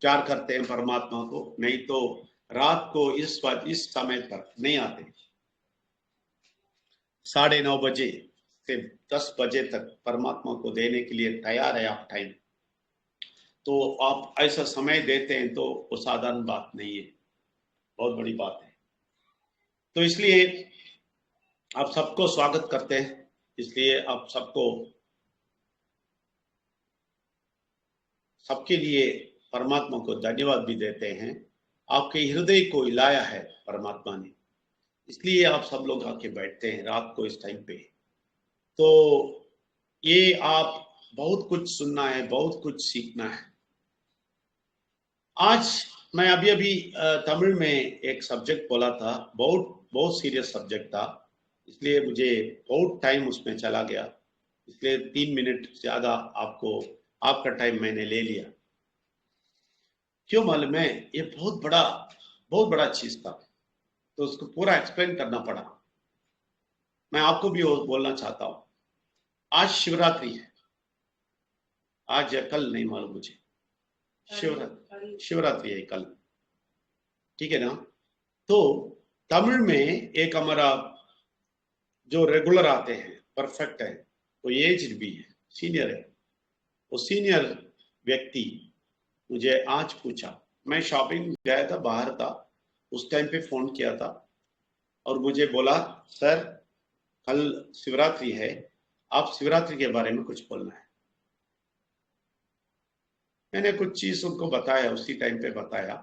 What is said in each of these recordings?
प्यार करते हैं परमात्मा को, नहीं तो रात को इस समय तक नहीं आते। 9:30 बजे से 10 बजे तक परमात्मा को देने के लिए तैयार है आप टाइम। तो आप ऐसा समय देते हैं तो वो साधारण बात नहीं है, बहुत बड़ी बात है। तो इसलिए आप सबको स्वागत करते हैं, इसलिए आप सबके लिए परमात्मा को धन्यवाद भी देते हैं। आपके हृदय को हिलाया है परमात्मा ने, इसलिए आप सब लोग आके बैठते हैं रात को इस टाइम पे। तो ये आप बहुत कुछ सुनना है, बहुत कुछ सीखना है। आज मैं अभी तमिल में एक सब्जेक्ट बोला था, बहुत सीरियस सब्जेक्ट था, इसलिए मुझे बहुत टाइम उसमें चला गया, इसलिए 3 मिनट ज्यादा आपका टाइम मैंने ले लिया। क्यों मालूम है? ये बहुत बड़ा चीज था, तो उसको पूरा एक्सप्लेन करना पड़ा। मैं आपको भी बोलना चाहता हूँ। आज शिवरात्रि है, आज या कल नहीं मालूम मुझे, शिवरात्रि है कल, ठीक है ना? तो तमिल में एक हमारा जो रेगुलर आते हैं, परफेक्ट है, वो एज भी है, सीनियर है। वो सीनियर व्यक्ति मुझे आज पूछा, मैं शॉपिंग गया था, बाहर था, उस टाइम पे फोन किया था और मुझे बोला, सर कल शिवरात्रि है, आप शिवरात्रि के बारे में कुछ बोलना है। मैंने कुछ चीज उनको बताया, उसी टाइम पे बताया।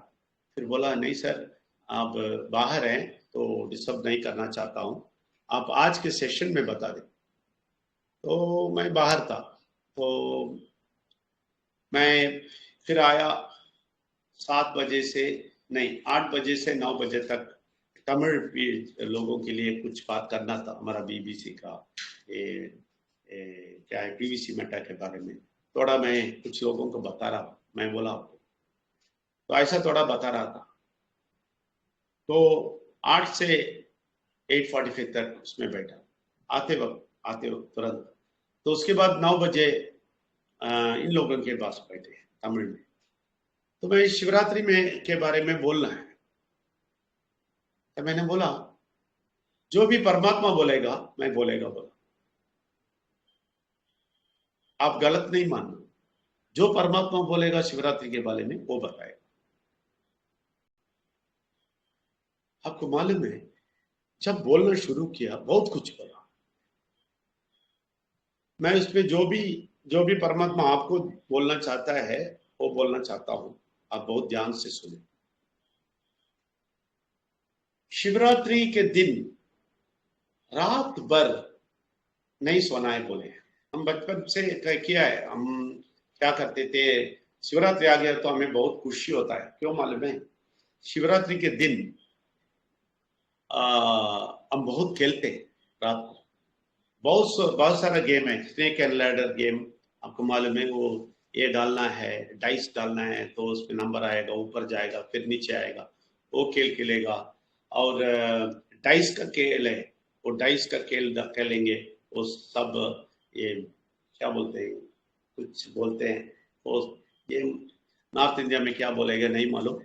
फिर बोला, नहीं सर, आप बाहर हैं तो डिस्टर्ब नहीं करना चाहता हूँ, आप आज के सेशन में बता दें। तो मैं बाहर था, तो मैं फिर आया 7 बजे से नहीं 8 बजे से 9 बजे तक तमिल लोगों के लिए कुछ बात करना था, हमारा बीबीसी का क्या है, पीवीसी मेटा के बारे में थोड़ा मैं कुछ लोगों को बता रहा, मैं बोला आपको, तो ऐसा थोड़ा बता रहा था। तो 8 से 8:45 तक उसमें बैठा, आते वक्त तुरंत। तो उसके बाद 9 बजे इन लोगों के पास बैठे तमिल में। तो मैं शिवरात्रि में के बारे में बोलना है, तो मैंने बोला, जो भी परमात्मा बोलेगा मैं बोलेगा बोला, आप गलत नहीं मानना, जो परमात्मा बोलेगा शिवरात्रि के बारे में वो बताएगा। आपको मालूम है, जब बोलना शुरू किया बहुत कुछ बोला मैं, उसमें जो भी परमात्मा आपको बोलना चाहता है वो बोलना चाहता हूं, आप बहुत ध्यान से सुने। शिवरात्रि के दिन रात भर नहीं सोना है बोले। हम बचपन से किया है, हम क्या करते थे, शिवरात्रि आ गया तो हमें बहुत खुशी होता है। क्यों मालूम है? शिवरात्रि के दिन हम बहुत खेलते हैं रात को, बहुत सारा गेम है, स्नेक एंड लैडर गेम, आपको मालूम है? वो ये डालना है, डाइस डालना है तो उसमें नंबर आएगा, ऊपर जाएगा फिर नीचे आएगा, वो खेल खेलेगा। और डाइस का खेल है, वो डाइस का खेल खेलेंगे। वो सब ये क्या बोलते हैं, कुछ बोलते हैं वो, ये नॉर्थ इंडिया में क्या बोलेगा नहीं मालूम।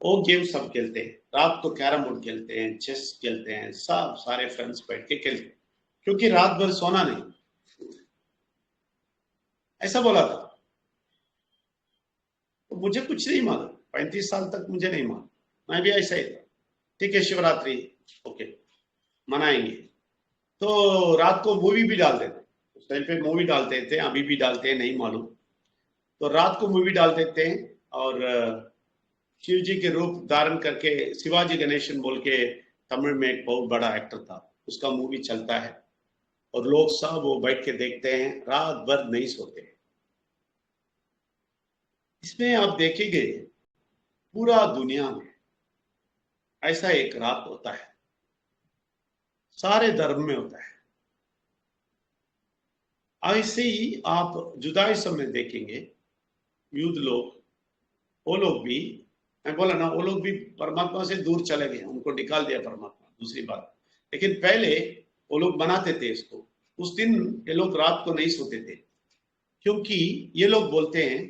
वो गेम सब खेलते हैं, रात को कैरम बोर्ड खेलते हैं, चेस खेलते हैं, सब सारे फ्रेंड्स बैठ के खेलते हैं, क्योंकि रात भर सोना नहीं, ऐसा बोला था। तो मुझे कुछ नहीं मालूम, 35 साल तक मुझे नहीं मालूम, मैं भी ऐसा ही था। ठीक है, शिवरात्रि ओके मनाएंगे। तो रात को मूवी भी डालते थे, उस टाइम पे मूवी डालते थे, अभी भी डालते हैं नहीं मालूम। तो रात को मूवी डाल देते हैं, और शिव जी के रूप धारण करके शिवाजी गणेशन बोल के तमिल में एक बहुत बड़ा एक्टर था, उसका मूवी चलता है और लोग सब वो बैठ के देखते हैं, रात भर नहीं सोते हैं। इसमें आप देखेंगे पूरा दुनिया में ऐसा एक रात होता है, सारे धर्म में होता है। ऐसे ही आप जुदाइज्म में देखेंगे, युद्ध लोग, वो लोग भी, मैं बोला ना, वो लोग भी परमात्मा से दूर चले गए, उनको निकाल दिया परमात्मा, दूसरी बात। लेकिन पहले वो लोग बनाते थे इसको, उस दिन ये लोग रात को नहीं सोते थे, क्योंकि ये लोग बोलते हैं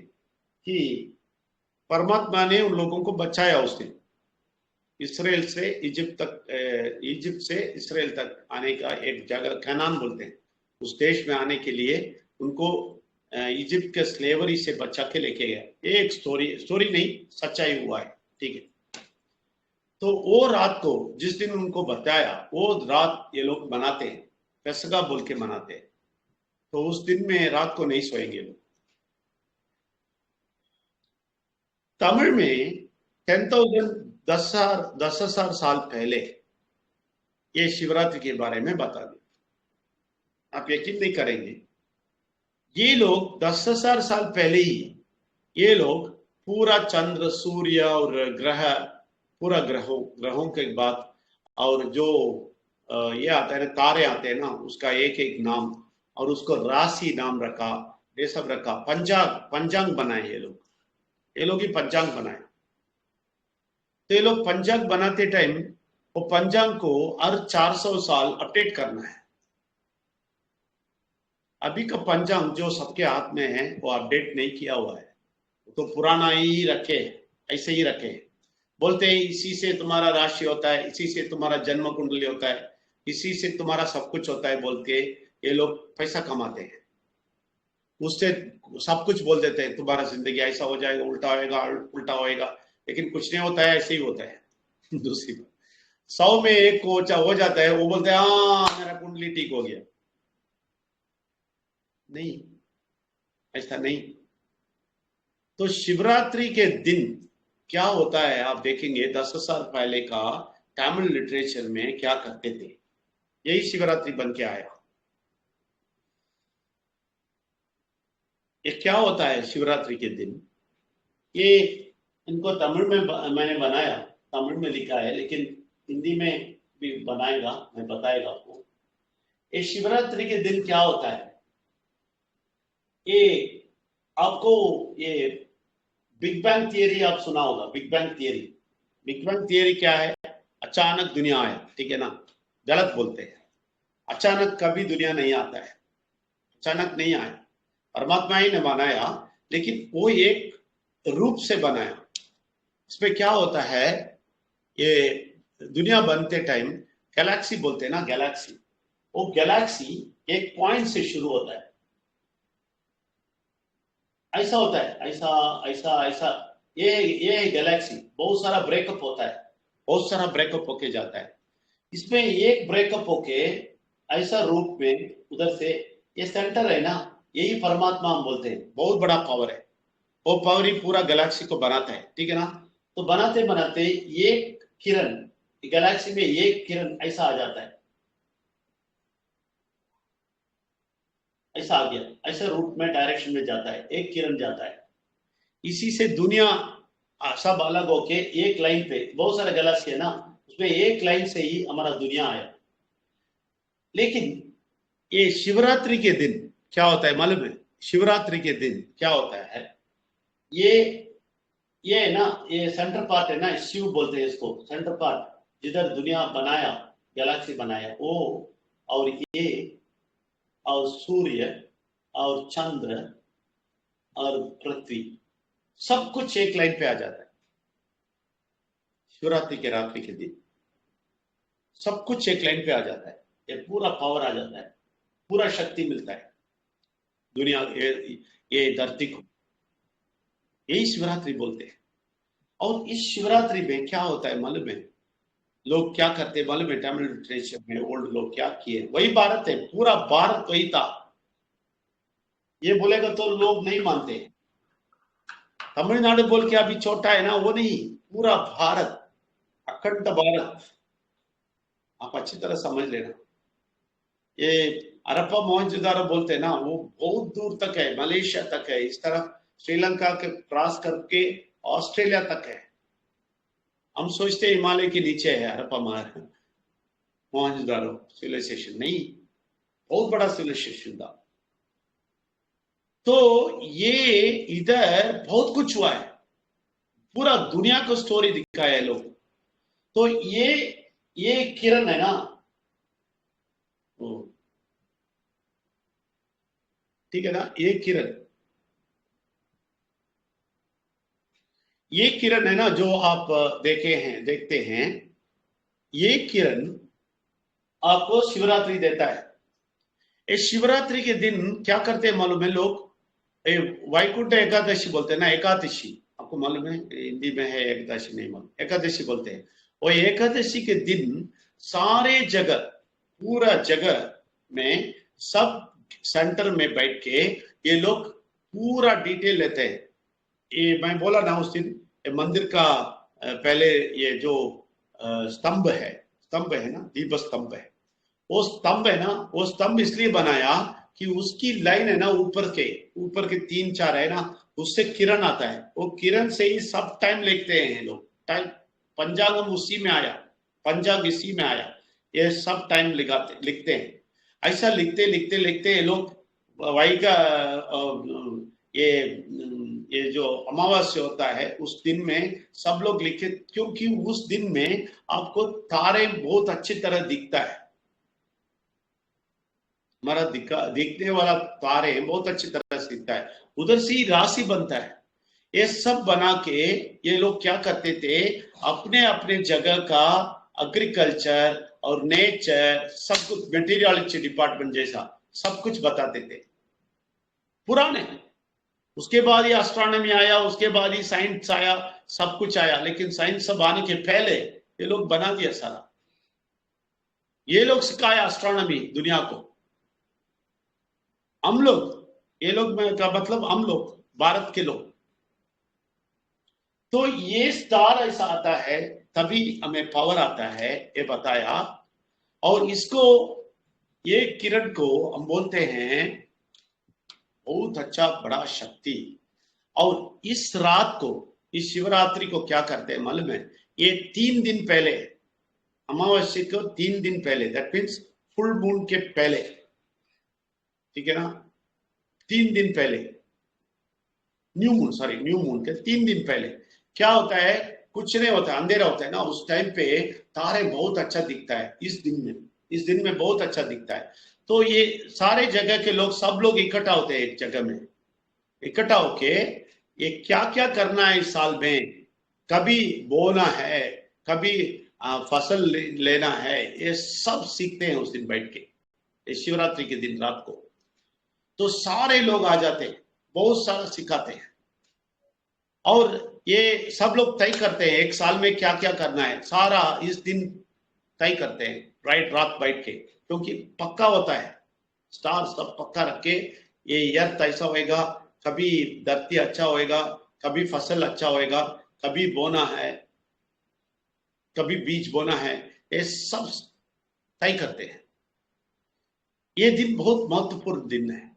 कि परमात्मा ने उन लोगों को बचाया उस दिन, इसराइल से इजिप्ट तक, इजिप्ट से इसराइल तक आने का एक जगह कनान बोलते हैं, उस देश में आने के लिए उनको इजिप्ट के स्लेवरी से बचा के लेके गया। ये एक स्टोरी नहीं, सच्चाई हुआ है, ठीक है। तो वो रात को जिस दिन उनको बताया, वो रात ये लोग मनाते हैं, पेसगा बोल के मनाते हैं। तो उस दिन में रात को नहीं सोएंगे लोग। तमिल में 10,000 10,000 साल पहले ये शिवरात्रि के बारे में बता दें, आप यकीन नहीं करेंगे। ये लोग 10,000 साल पहले ही ये लोग पूरा चंद्र सूर्य और ग्रह, पूरा ग्रहों के बाद, और जो ये आता है ना, तारे आते हैं ना, उसका एक एक नाम, और उसको राशि नाम रखा, ये सब रखा। पंचांग बनाए ये लोग ही पंचांग बनाए। तो ये लोग पंचांग बनाते टाइम वो पंचांग को हर 400 साल अपडेट करना है। अभी का पंचांग जो सबके हाथ में है वो अपडेट नहीं किया हुआ है, तो पुराना ही रखे, ऐसे ही रखे। बोलते हैं इसी से तुम्हारा राशि होता है, इसी से तुम्हारा जन्म कुंडली होता है, इसी से तुम्हारा सब कुछ होता है बोल के ये लोग पैसा कमाते हैं। उससे सब कुछ बोल देते हैं, तुम्हारा जिंदगी ऐसा हो जाएगा, उल्टा होएगा, लेकिन कुछ नहीं होता है, ऐसे ही होता है। दूसरी बात, 100 में एक को हो जाता है, वो बोलते हैं हाँ मेरा कुंडली ठीक हो गया। नहीं, ऐसा नहीं। तो शिवरात्रि के दिन क्या होता है आप देखेंगे, 10,000 पहले का तमिल लिटरेचर में क्या करते थे, यही शिवरात्रि बन के आया। ये क्या होता है शिवरात्रि के दिन, ये इनको तमिल में मैंने बनाया, तमिल में लिखा है, लेकिन हिंदी में भी बनाएगा, मैं बताएगा आपको। ये शिवरात्रि के दिन क्या होता है, ये आपको ये बिग बैंग थियरी आप सुना होगा। बिग बैंग थियरी क्या है, अचानक दुनिया आया, ठीक है ना, गलत बोलते हैं। अचानक कभी दुनिया नहीं आता है, अचानक नहीं आया, परमात्मा ही ने बनाया, लेकिन वो एक रूप से बनाया। इसमें क्या होता है, ये दुनिया बनते टाइम गैलेक्सी बोलते हैं ना, गैलेक्सी, वो गैलेक्सी एक पॉइंट से शुरू होता है, ऐसा होता है, ऐसा ऐसा ऐसा। ये गैलेक्सी बहुत सारा ब्रेकअप होता है, बहुत सारा ब्रेकअप होके जाता है। इसमें एक ब्रेकअप होके ऐसा रूप में उधर से, ये सेंटर है ना, यही परमात्मा हम बोलते हैं, बहुत बड़ा पावर है। वो पावर ही पूरा गैलेक्सी को बनाता है, ठीक है ना। तो बनाते बनाते एक किरण, गैलेक्सी में एक किरण ऐसा आ जाता है, ऐसा आ गया, ऐसा रूप में डायरेक्शन में जाता है, एक किरण जाता है। इसी से दुनिया सब अलग होके एक लाइन पे, बहुत सारे गैलेक्सी है ना, उसमें एक लाइन से ही हमारा दुनिया आया। लेकिन ये शिवरात्रि के दिन क्या होता है मालूम है, शिवरात्रि के दिन क्या होता है, ये ये है ना, ये सेंटर पार्ट है ना, शिव बोलते हैं इसको, सेंटर पार्ट, जिधर दुनिया बनाया, गैलेक्सी बनाया वो, और ये, और सूर्य, और चंद्र, और पृथ्वी, सब कुछ एक लाइन पे आ जाता है शिवरात्रि के रात्रि के दिन। सब कुछ एक लाइन पे आ जाता है, ये पूरा पावर आ जाता है, पूरा शक्ति मिलता है दुनिया, ये धरती को। यही शिवरात्रि बोलते हैं। और इस शिवरात्रि में क्या होता है मालूम है, लोग क्या करते हैं मालूम है, तमिल लिटरेचर में ओल्ड लोग क्या किए, वही भारत है, पूरा भारत वही था। ये बोलेगा तो लोग नहीं मानते, तमिलनाडु बोल के अभी छोटा है ना, वो नहीं, पूरा भारत, अखंड भारत, आप अच्छी तरह समझ लेना। ये हड़प्पा मोहनजोदारो बोलते हैं ना, वो बहुत दूर तक है, मलेशिया तक है, इस तरफ श्रीलंका के क्रॉस करके ऑस्ट्रेलिया तक है। हम सोचते हिमालय के नीचे है हड़प्पा मोहनजोदारो सिविलाइजेशन, नहीं, बहुत बड़ा सिविलाइजेशन था। तो ये इधर बहुत कुछ हुआ है, पूरा दुनिया को स्टोरी दिखाया है लोग। तो ये किरण है ना, ठीक है ना, ये किरण, ये किरण है ना जो आप देखते हैं, ये किरण आपको शिवरात्रि देता है। इस शिवरात्रि के दिन क्या करते हैं मालूम है लोग? वैकुंठ एकादशी बोलते हैं ना, एकादशी आपको मालूम है, हिंदी में है एकादशी, नहीं मालूम, एकादशी बोलते हैं। वो एकादशी के दिन सारे जगह, पूरा जगह में, सब सेंटर में बैठ के ये लोग पूरा डिटेल लेते हैं। ये मैं बोला ना उस दिन, मंदिर का पहले ये जो स्तंभ है ना, दीप स्तंभ है, वो स्तंभ है ना, वो स्तंभ इसलिए बनाया कि उसकी लाइन है ना, ऊपर के 3-4 है ना, उससे किरण आता है, वो किरण से ही सब टाइम लिखते हैं लोग। टाइम, पंचांग उसी में आया, पंजाब इसी में आया, ये सब टाइम लिखते हैं। ऐसा लिखते लिखते लिखते ये लोग वही का ये जो अमावस्या होता है उस दिन में सब लोग लिखे, क्योंकि उस दिन में आपको तारे बहुत अच्छी तरह दिखता है। हमारा दिखने वाला तारे बहुत अच्छी तरह से दिखता है, उधर से ही राशि बनता है। ये सब बना के ये लोग क्या करते थे, अपने अपने जगह का एग्रीकल्चर और नेचर सब कुछ, मेटीरियोलॉजी डिपार्टमेंट जैसा सब कुछ बताते थे पुराने। उसके बाद ही एस्ट्रोनॉमी आया, उसके बाद ही साइंस आया, सब कुछ आया, लेकिन साइंस सब आने के पहले ये लोग बना दिया सारा। ये लोग सिखाया एस्ट्रोनॉमी दुनिया को, हम लोग, ये लोग में का मतलब हम लोग, भारत के लोग। तो ये स्टार ऐसा आता है तभी हमें पावर आता है, ये बताया। और इसको, ये किरण को हम बोलते हैं बहुत अच्छा बड़ा शक्ति। और इस रात को, इस शिवरात्रि को क्या करते हैं मालूम है? ये 3 दिन पहले, अमावस्या को 3 दिन पहले, दैट मीन्स फुल मून के पहले, ठीक है ना, 3 दिन पहले, न्यू मून के 3 दिन पहले क्या होता है? कुछ नहीं होता, अंधेरा होता है ना, उस टाइम पे तारे बहुत अच्छा दिखता है। इस दिन में बहुत अच्छा दिखता है। तो ये सारे जगह के लोग, सब लोग इकट्ठा होते हैं एक जगह में, इकट्ठा होके ये क्या क्या करना है इस साल में, कभी बोना है, कभी फसल लेना है, ये सब सीखते हैं उस दिन बैठ के, शिवरात्रि के दिन रात को। तो सारे लोग आ जाते हैं, बहुत सारा सिखाते हैं। और ये सब लोग तय करते हैं एक साल में क्या क्या करना है, सारा इस दिन तय करते हैं, राइट, रात बैठ के, क्योंकि पक्का होता है, स्टार सब पक्का रख के, ये अर्थ ऐसा होएगा, कभी धरती अच्छा होएगा, कभी फसल अच्छा होएगा, कभी बोना है, कभी बीज बोना है, ये सब तय करते हैं। ये दिन बहुत महत्वपूर्ण दिन है।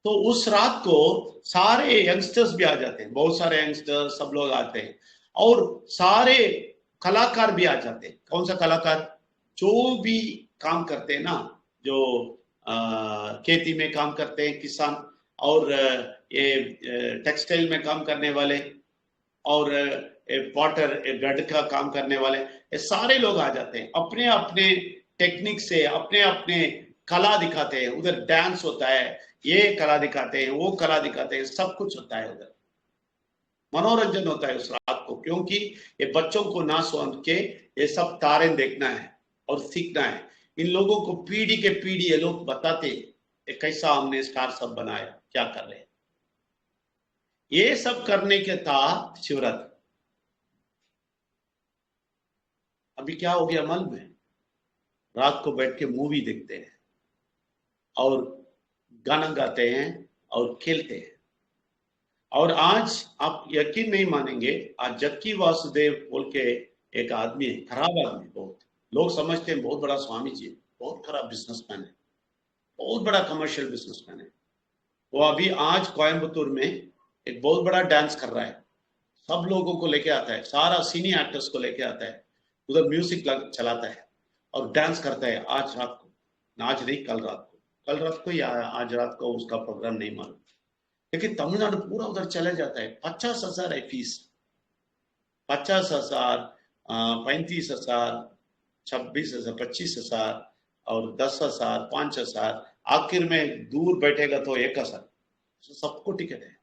तो उस रात को सारे यंगस्टर्स भी आ जाते हैं, बहुत सारे यंगस्टर्स, सब लोग आते हैं, और सारे कलाकार भी आ जाते हैं। कौन सा कलाकार? जो भी काम करते हैं ना, जो खेती में काम करते हैं किसान, और ये टेक्सटाइल में काम करने वाले, और पॉटर गढ़ का काम करने वाले, ये सारे लोग आ जाते हैं, अपने अपने टेक्निक से अपने अपने कला दिखाते हैं। उधर डांस होता है, ये कला दिखाते हैं, वो कला दिखाते हैं, सब कुछ होता है उधर, मनोरंजन होता है उस रात को, क्योंकि ये बच्चों को ना सोच के ये सब तारे देखना है और सीखना है। इन लोगों को पीढ़ी के पीढ़ी ये लोग बताते हैं कैसा हमने स्टार सब बनाया, क्या कर रहे हैं। ये सब करने के था शिवरात्रि। अभी क्या हो गया मालूम है? रात को बैठ के मूवी देखते हैं और गाना गाते हैं और खेलते हैं। और आज आप यकीन नहीं मानेंगे, आज जक्की वासुदेव बोल के एक आदमी है, खराब आदमी, बहुत लोग समझते हैं बहुत बड़ा स्वामी जी, बहुत खराब बिजनेसमैन है, बहुत बड़ा कमर्शियल बिजनेसमैन है। वो अभी आज कोयम्बतूर में एक बहुत बड़ा डांस कर रहा है, सब लोगों को लेके आता है, सारा सीनियर एक्टर्स को लेके आता है, उधर म्यूजिक चलाता है और डांस करता है। आज रात को, आज नहीं कल रात को, कल रात को या आज रात को उसका प्रोग्राम नहीं मालूम, लेकिन तमिलनाडु पूरा उधर चले जाता है। 50,000 है फीस, 50,000, 35,000, 26,000, 25,000 और 10,000, 5,000, आखिर में दूर बैठेगा तो 1,000, सबको टिकट है।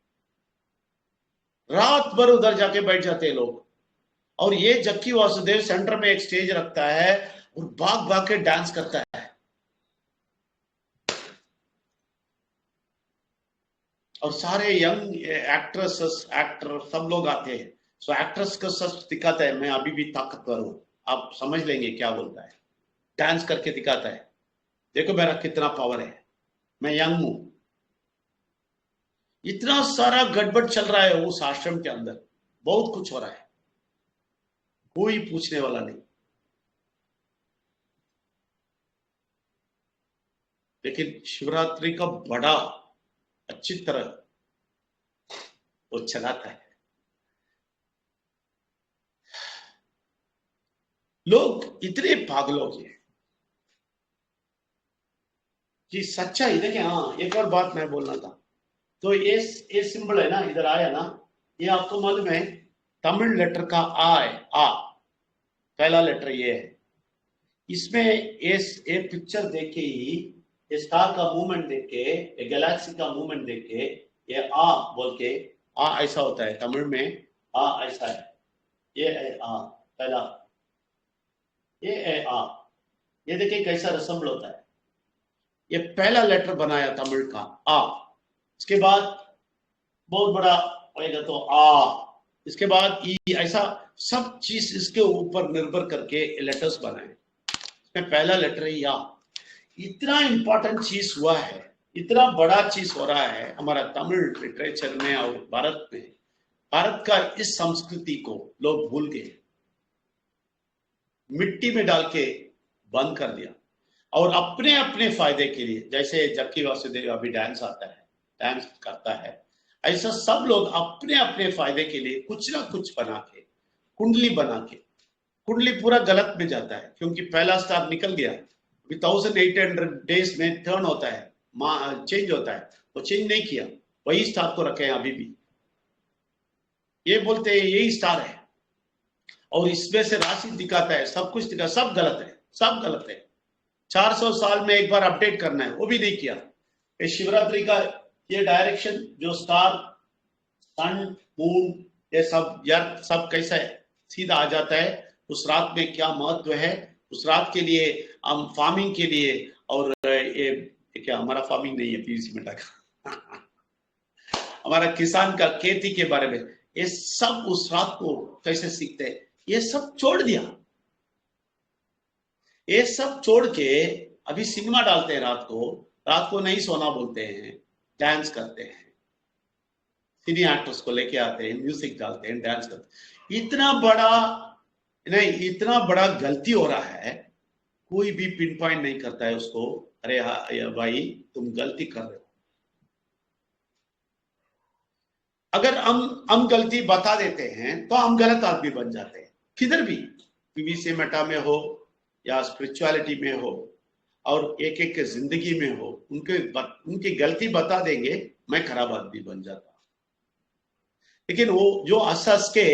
रात भर उधर जाके बैठ जाते हैं लोग। और ये जक्की वासुदेव सेंटर में एक स्टेज रखता है और भाग भाग के डांस करता है। और सारे यंग एक्ट्रेसेस एक्टर सब लोग आते हैं। सो एक्ट्रेस का सब दिखाता है, मैं अभी भी ताकतवर हूं, आप समझ लेंगे क्या बोलता है। डांस करके दिखाता है, देखो मेरा कितना पावर है, मैं यंग हूं। इतना सारा गड़बड़ चल रहा है उस आश्रम के अंदर, बहुत कुछ हो रहा है, कोई पूछने वाला नहीं। लेकिन शिवरात्रि का बड़ा अच्छी तरह वो चलाता है। लोग इतने पागलों के कि सच्चाई देखिए। हाँ, एक और बात मैं बोलना था। तो ये सिंबल है ना, इधर आया ना, ये आपको मालूम है तमिल लेटर का आ है, आ पहला लेटर ये है। इसमें ये पिक्चर देख के ही, ये स्टार का मूवमेंट देख के, ये गैलेक्सी का मूवमेंट देख के, ये आ बोल के, आ ऐसा होता है तमिल में, आ ऐसा है, ये है आ पहला, ये है आ, ये देखिए कैसा रसम्बल होता है। ये पहला लेटर बनाया तमिल का आ, इसके बाद बहुत बड़ा होएगा तो आ, इसके बाद ई, ऐसा सब चीज इसके ऊपर निर्भर करके लेटर्स बनाए। इसमें पहला लेटर है या। इतना इंपॉर्टेंट चीज हुआ है, इतना बड़ा चीज हो रहा है हमारा तमिल लिटरेचर में और भारत में। भारत का इस संस्कृति को लोग भूल गए, मिट्टी में डाल के बंद कर दिया। और अपने अपने फायदे के लिए, जैसे जक्की वासुदेव अभी डांस आता है, डांस करता है, ऐसा सब लोग अपने अपने फायदे के लिए कुछ ना कुछ बना के, कुंडली बना के, कुंडली पूरा गलत में जाता है क्योंकि पहला स्टार निकल गया। 1800 डेज में टर्न होता है, चेंज होता है, वो चेंज नहीं किया, वही स्टार को रखे हैं अभी भी। ये बोलते हैं यही स्टार है और इसमें से राशि दिखाता है, सब कुछ दिखा, सब गलत है, सब गलत है। 400 साल में एक बार अपडेट करना है, वो भी नहीं किया। ये शिवरात्रि का ये डायरेक्शन जो स्टार, सन, मून, ये सब यार सब कैसा है, सीधा आ जाता है। उस रात में क्या महत्व है, उस रात के लिए हम फार्मिंग के लिए, और ये क्या हमारा फार्मिंग नहीं है, पीवीसी मेटा का हमारा किसान का खेती के बारे में, ये सब उस रात को कैसे सीखते हैं, ये सब छोड़ दिया। ये सब छोड़ के अभी सिनेमा डालते हैं रात को नहीं सोना बोलते हैं, डांस करते हैं, सिनी एक्टर्स को लेके आते हैं, म्यूजिक डालते हैं, डांस करते हैं। इतना बड़ा नहीं, इतना बड़ा गलती हो रहा है, कोई भी पिन पॉइंट नहीं करता है उसको। अरे हाँ भाई, तुम गलती कर रहे हो। अगर हम गलती बता देते हैं तो हम गलत आदमी बन जाते हैं, किधर भी, पीवीसी मेटा में हो या स्पिरिचुअलिटी में हो और एक एक के जिंदगी में हो, उनकी गलती बता देंगे, मैं खराब आदमी बन जाता। लेकिन वो जो हंस हंस के,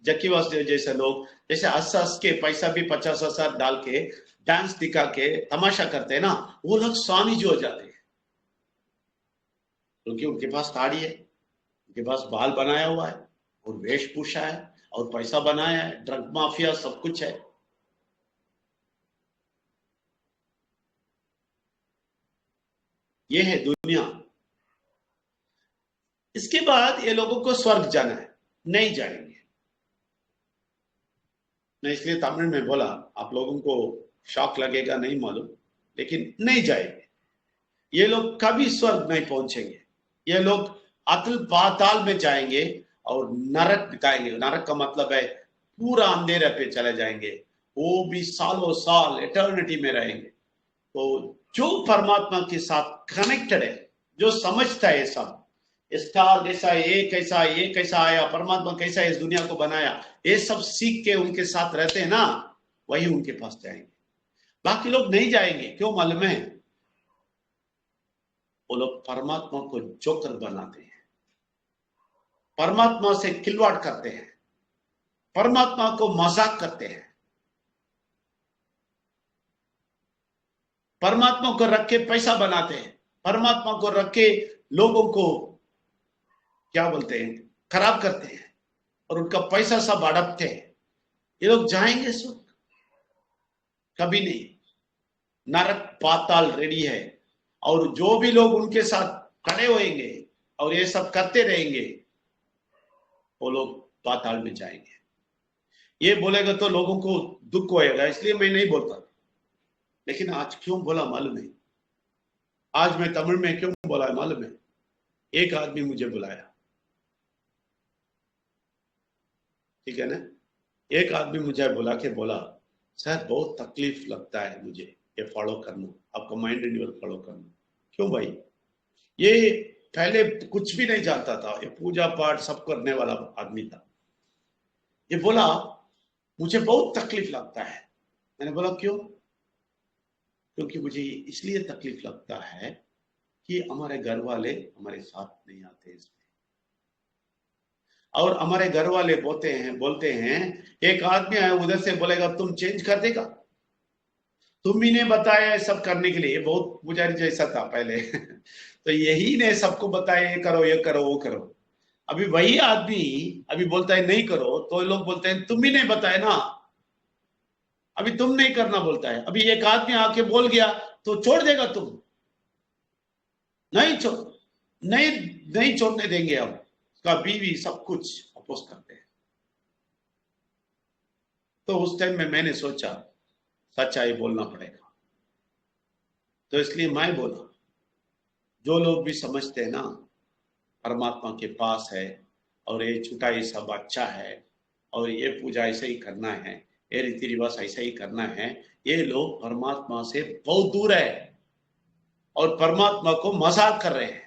जक्की वासुदेव जैसे लोग जैसे हंस हंस के पैसा भी 50,000 डाल के डांस दिखा के तमाशा करते हैं ना, वो लोग स्वामी जी हो जाते हैं क्योंकि उनके पास ताड़ी है, उनके पास बाल बनाया हुआ है और वेशभूषा है और पैसा बनाया है, ड्रग माफिया सब कुछ है। ये है दुनिया। इसके बाद ये लोगों को स्वर्ग जाना है, नहीं जाएंगे। मैं इसलिए तमिल में बोला, आप लोगों को शॉक लगेगा नहीं मालूम, लेकिन नहीं जाएंगे ये लोग, कभी स्वर्ग नहीं पहुंचेंगे। ये लोग अतल पाताल में जाएंगे और नरक दिखाएंगे। नरक का मतलब है पूरा अंधेरे पे चले जाएंगे, वो भी सालों साल एटर्निटी में रहेंगे। तो जो परमात्मा के साथ कनेक्टेड है, जो समझता है सब, स्टार कैसा है, ये कैसा आया, परमात्मा कैसा इस दुनिया को बनाया, ये सब सीख के उनके साथ रहते हैं ना, वही उनके पास जाएंगे। बाकी लोग नहीं जाएंगे, क्यों मालूम है? वो लोग परमात्मा को जोकर बनाते हैं, परमात्मा से खिलवाड़ करते हैं, परमात्मा को मजाक करते हैं, परमात्मा को रख के पैसा बनाते हैं, परमात्मा को रख के लोगों को क्या बोलते हैं, खराब करते हैं और उनका पैसा सब हड़पते हैं, ये लोग जाएंगे स्वर्ग? कभी नहीं। नरक पाताल रेडी है, और जो भी लोग उनके साथ खड़े होंगे और ये सब करते रहेंगे, वो लोग पाताल में जाएंगे। ये बोलेगा तो लोगों को दुख होएगा, इसलिए मैं नहीं बोलता। लेकिन आज क्यों बोला मालूम है? आज मैं तमिल में क्यों बोला है मालूम है? एक आदमी मुझे बुलाया, ठीक है ना? एक आदमी मुझे बुला के बोला, सर बहुत तकलीफ लगता है मुझे ये फॉलो करना, आपका माइंड रिन्यूअल फॉलो करना। क्यों भाई? ये पहले कुछ भी नहीं जानता था, ये पूजा पाठ सब करने वाला आदमी था। ये बोला मुझे बहुत तकलीफ लगता है। मैंने बोला क्यों? क्योंकि मुझे इसलिए तकलीफ लगता है कि हमारे घर वाले हमारे साथ नहीं आते इसमें, और हमारे घर वाले बोलते हैं एक आदमी आया उधर से बोलेगा तुम चेंज कर देगा, तुम ही ने बताया सब करने के लिए। बहुत पुजारी जैसा था पहले तो यही ने सबको बताया ये करो ये करो वो करो। अभी वही आदमी अभी बोलता है नहीं करो, तो लोग बोलते हैं तुम ही नहीं बताया ना, अभी तुम नहीं करना बोलता है। अभी एक आदमी आके बोल गया तो छोड़ देगा तुम? नहीं छोड़, नहीं नहीं छोड़ने देंगे हम। उसका बीवी सब कुछ अपोज करते हैं। तो उस टाइम में मैंने सोचा सच्चाई बोलना पड़ेगा, तो इसलिए मैं बोला जो लोग भी समझते हैं ना परमात्मा के पास है और ये छुटा ये सब अच्छा है और ये पूजा ऐसे ही करना है, ये रीति रिवाज ऐसा ही करना है, ये लोग परमात्मा से बहुत दूर है और परमात्मा को मजाक कर रहे हैं।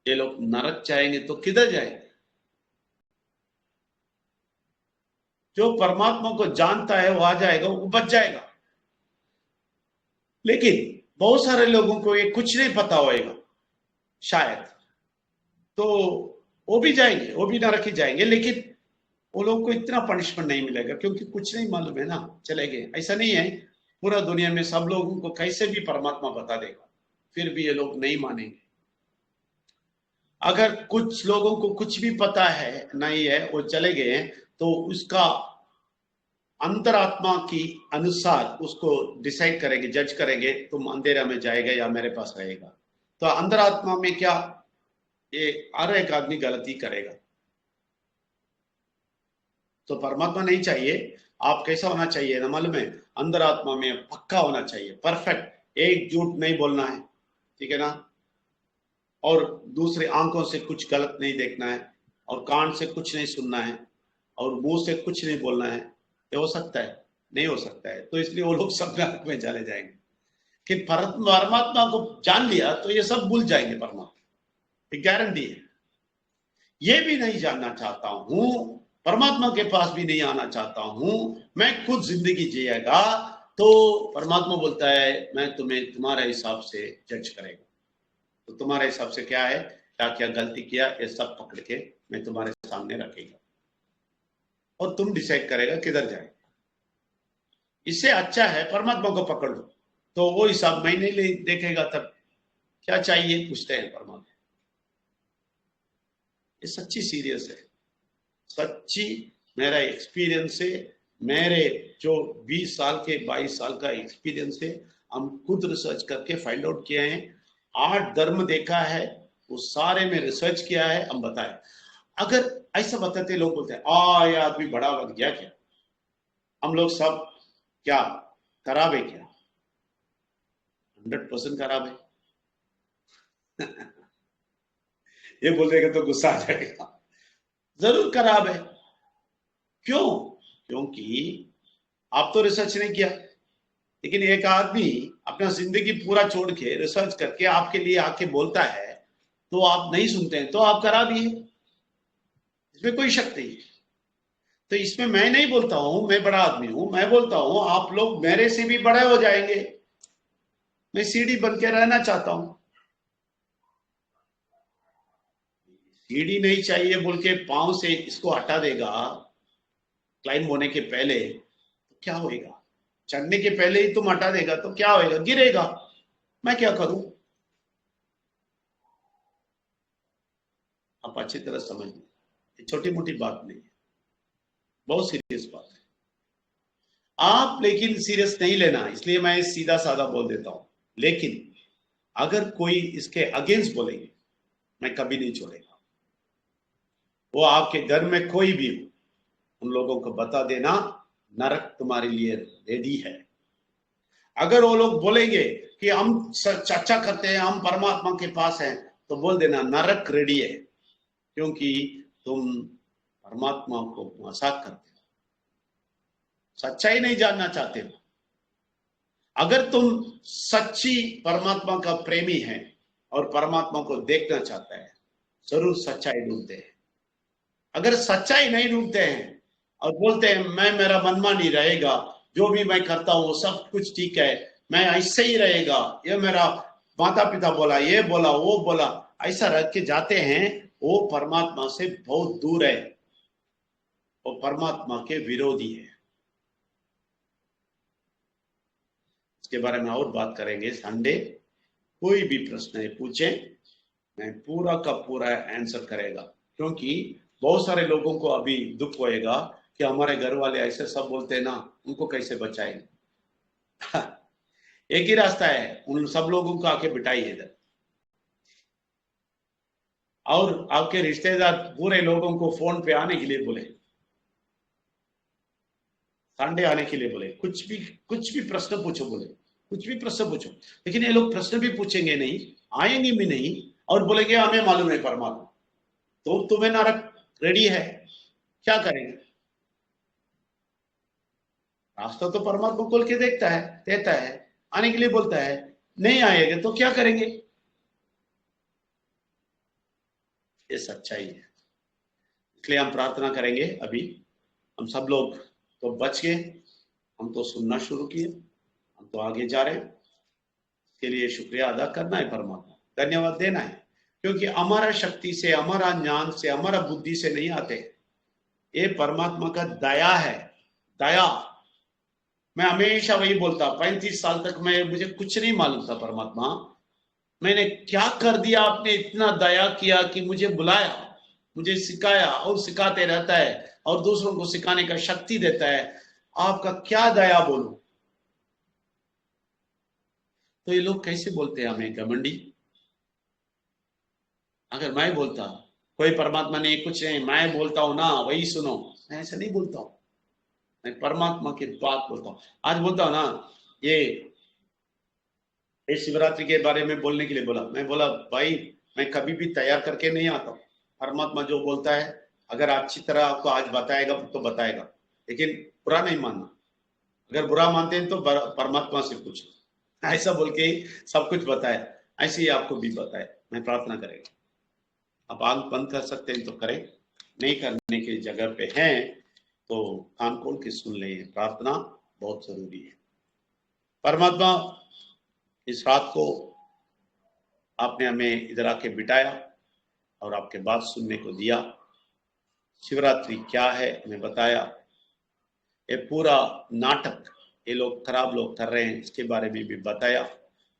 ये लोग नरक जाएंगे तो किधर जाएंगे? जो परमात्मा को जानता है वो आ जाएगा, वो बच जाएगा। लेकिन बहुत सारे लोगों को ये कुछ नहीं पता होएगा शायद, तो वो भी जाएंगे, वो भी नरक ही जाएंगे। लेकिन वो लोगों को इतना पनिशमेंट नहीं मिलेगा क्योंकि कुछ नहीं मालूम है ना, चले गए। ऐसा नहीं है, पूरा दुनिया में सब लोगों को कैसे भी परमात्मा बता देगा, फिर भी ये लोग नहीं मानेंगे। अगर कुछ लोगों को कुछ भी पता है नहीं है, वो चले गए हैं, तो उसका अंतरात्मा की अनुसार उसको डिसाइड करेंगे, जज करेंगे, तुम अंधेरा में जाएगा या मेरे पास रहेगा। तो अंतरात्मा में क्या, ये हर एक आदमी गलती करेगा। तो परमात्मा नहीं चाहिए, आप कैसा होना चाहिए ना मालूम है? अंदर आत्मा में पक्का होना चाहिए, परफेक्ट, एक झूठ नहीं बोलना है, ठीक है ना? और दूसरे आंखों से कुछ गलत नहीं देखना है, और कान से कुछ नहीं सुनना है, और मुंह से कुछ नहीं बोलना है। ये हो सकता है? नहीं हो सकता है। तो इसलिए वो लोग सब नरक में चले जाएंगे। कि परमात्मा को जान लिया तो ये सब भूल जाएंगे परमात्मा, गारंटी है। ये भी नहीं जानना चाहता हूं, परमात्मा के पास भी नहीं आना चाहता हूं, मैं खुद जिंदगी जिएगा, तो परमात्मा बोलता है मैं तुम्हें तुम्हारे हिसाब से जज करेगा। तो तुम्हारे हिसाब से क्या है, क्या क्या गलती किया, ये सब पकड़ के मैं तुम्हारे सामने रखेगा और तुम डिसाइड करेगा किधर जाए। इससे अच्छा है परमात्मा को पकड़ लो, तो वो हिसाब मैं नहीं देखेगा, तब क्या चाहिए पूछते हैं परमात्मा। ये सच्ची सीरियस है, सच्ची मेरा एक्सपीरियंस है। मेरे जो 20 साल के 22 साल का एक्सपीरियंस है, हम खुद रिसर्च करके फाइंड आउट किए हैं। 8 धर्म देखा है, वो सारे में रिसर्च किया है, हम बताए। अगर ऐसा बताते लोग बोलते हैं ये आदमी बड़ा बन गया क्या, हम लोग सब क्या खराब है क्या? 100% खराब है ये बोल देगा तो गुस्सा आ जाएगा। जरूर खराब है। क्यों? क्योंकि आप तो रिसर्च नहीं किया, लेकिन एक आदमी अपना जिंदगी पूरा छोड़ के रिसर्च करके आपके लिए आके बोलता है, तो आप नहीं सुनते हैं, तो आप खराब ही है, इसमें कोई शक नहीं है। तो इसमें मैं नहीं बोलता हूं मैं बड़ा आदमी हूं, मैं बोलता हूं आप लोग मेरे से भी बड़े हो जाएंगे। मैं सीढ़ी बन के रहना चाहता हूं। सीढ़ी नहीं चाहिए बोल के पांव से इसको हटा देगा क्लाइंब होने के पहले, तो क्या होएगा? चढ़ने के पहले ही तुम हटा देगा तो क्या होएगा? गिरेगा। मैं क्या करूं? आप अच्छी तरह समझ लें, ये छोटी मोटी बात नहीं है, बहुत सीरियस बात है। आप लेकिन सीरियस नहीं लेना, इसलिए मैं सीधा साधा बोल देता हूं। लेकिन अगर कोई इसके अगेंस्ट बोलेंगे, मैं कभी नहीं छोड़ेगा। वो आपके घर में कोई भी हो, उन लोगों को बता देना नरक तुम्हारे लिए रेडी है। अगर वो लोग बोलेंगे कि हम चर्चा करते हैं, हम परमात्मा के पास हैं, तो बोल देना नरक रेडी है, क्योंकि तुम परमात्मा को मजाक करते हो, सच्चाई नहीं जानना चाहते हो। अगर तुम सच्ची परमात्मा का प्रेमी है और परमात्मा को देखना चाहता है, जरूर सच्चाई ढूंढते हैं। अगर सच्चाई नहीं ढूंढते हैं और बोलते हैं मैं मेरा मनमानी रहेगा, जो भी मैं करता हूं वो सब कुछ ठीक है, मैं ऐसे ही रहेगा, ये मेरा माता पिता बोला, ये बोला, वो बोला, ऐसा रख के जाते हैं, वो परमात्मा से बहुत दूर है, वो परमात्मा के विरोधी है। इसके बारे में और बात करेंगे संडे। कोई भी प्रश्न है पूछे, मैं पूरा का पूरा आंसर करेगा, क्योंकि बहुत सारे लोगों को अभी दुख होएगा कि हमारे घर वाले ऐसे सब बोलते हैं ना, उनको कैसे बचाएंगे। एक ही रास्ता है, उन सब लोगों को आके बिठाइए इधर, और आपके रिश्तेदार पूरे लोगों को फोन पे आने के लिए बोले, संडे आने के लिए बोले, कुछ भी प्रश्न पूछो, बोले कुछ भी प्रश्न पूछो। लेकिन ये लोग प्रश्न भी पूछेंगे नहीं, आएंगे भी नहीं, और बोलेंगे हमें मालूम है परमात्मा, तो तुम्हें नरक रेडी है, क्या करेंगे? रास्ता तो परमात्मा खोल के देखता है, देता है, आने के लिए बोलता है, नहीं आएंगे तो क्या करेंगे? ये सच्चाई है। इसलिए हम प्रार्थना करेंगे। अभी हम सब लोग तो बच गए, हम तो सुनना शुरू किए, हम तो आगे जा रहे हैं। इसके लिए शुक्रिया अदा करना है, परमात्मा धन्यवाद देना है, क्योंकि हमारा शक्ति से, हमारा ज्ञान से, हमारा बुद्धि से नहीं आते, ये परमात्मा का दया है। दया, मैं हमेशा वही बोलता, 35 साल तक मैं, मुझे कुछ नहीं मालूम था परमात्मा, मैंने क्या कर दिया, आपने इतना दया किया कि मुझे बुलाया, मुझे सिखाया और सिखाते रहता है, और दूसरों को सिखाने का शक्ति देता है। आपका क्या दया बोलूं। तो ये लोग कैसे बोलते हैं हमें घमंडी? अगर मैं बोलता कोई परमात्मा ने कुछ नहीं, मैं बोलता हूं ना वही सुनो, मैं ऐसा नहीं बोलता हूं, मैं परमात्मा की बात बोलता हूं। आज बोलता हूं ना, ये शिवरात्रि के बारे में बोलने के लिए बोला, मैं बोला भाई मैं कभी भी तैयार करके नहीं आता हूं, परमात्मा जो बोलता है, अगर अच्छी तरह आपको आज बताएगा तो बताएगा, लेकिन बुरा नहीं मानना। अगर बुरा मानते हैं तो परमात्मा से पूछो, ऐसा बोल के ही सब कुछ बताए, ऐसे ही आपको भी बताए। मैं प्रार्थना करेगा, आप आंख बंद कर सकते हैं तो करें, नहीं करने की जगह पे हैं तो कान खोल के सुन लें। प्रार्थना बहुत जरूरी है। परमात्मा, इस रात को आपने हमें इधर आके बिठाया और आपके बात सुनने को दिया। शिवरात्रि क्या है हमें बताया, ये पूरा नाटक ये लोग खराब लोग कर रहे हैं इसके बारे में भी बताया,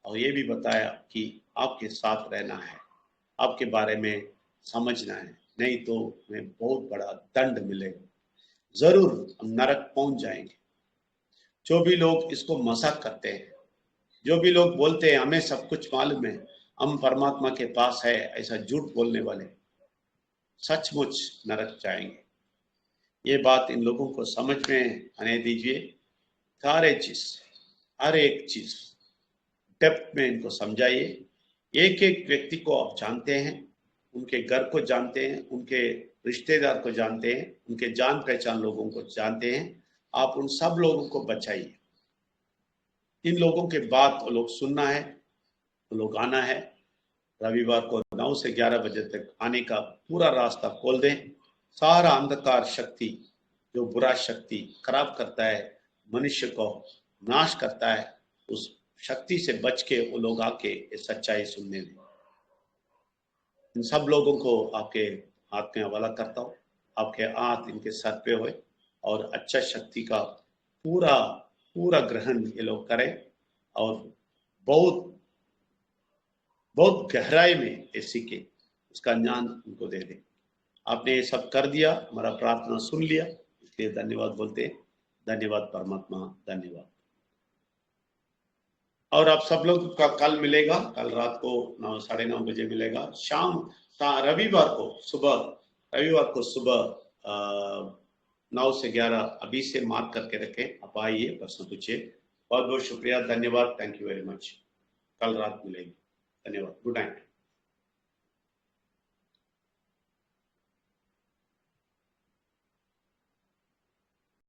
और ये भी बताया कि आपके साथ रहना है, आपके बारे में समझना है, नहीं तो हमें बहुत बड़ा दंड मिलेगा, जरूर हम नरक पहुंच जाएंगे। जो भी लोग इसको मजाक करते हैं, जो भी लोग बोलते हैं हमें सब कुछ मालूम है, हम परमात्मा के पास है, ऐसा झूठ बोलने वाले सचमुच नरक जाएंगे। ये बात इन लोगों को समझ में आने दीजिए। सारे चीज, हर एक चीज डेप्थ में इनको समझाइए। एक एक व्यक्ति को आप जानते हैं, उनके घर को जानते हैं, उनके रिश्तेदार को जानते हैं, उनके जान पहचान लोगों को जानते हैं। आप उन सब लोगों को बचाइए। इन लोगों के बात वो लोग सुनना है, वो लोग आना है। रविवार को 9 से 11 बजे तक आने का पूरा रास्ता खोल दें। सारा अंधकार शक्ति, जो बुरा शक्ति खराब करता है, मनुष्य को नाश करता है, उस शक्ति से बच के वो लोग आके सच्चाई सुनने दें। इन सब लोगों को आपके हाथ में हवाला करता हूँ। आपके हाथ इनके सर पे होए और अच्छा शक्ति का पूरा पूरा ग्रहण ये लोग करें, और बहुत बहुत गहराई में ये सीखे, उसका ज्ञान उनको दे दे। आपने ये सब कर दिया, हमारा प्रार्थना सुन लिया, इसलिए धन्यवाद बोलते हैं। धन्यवाद परमात्मा, धन्यवाद। और आप सब लोग का कल मिलेगा, कल रात को 9:30 बजे मिलेगा। रविवार को सुबह 9 से 11 अभी से मार्क करके रखें। आप आइए, प्रश्न पूछिए। बहुत बहुत शुक्रिया, धन्यवाद, थैंक यू वेरी मच। कल रात मिलेंगे। धन्यवाद, गुड नाइट।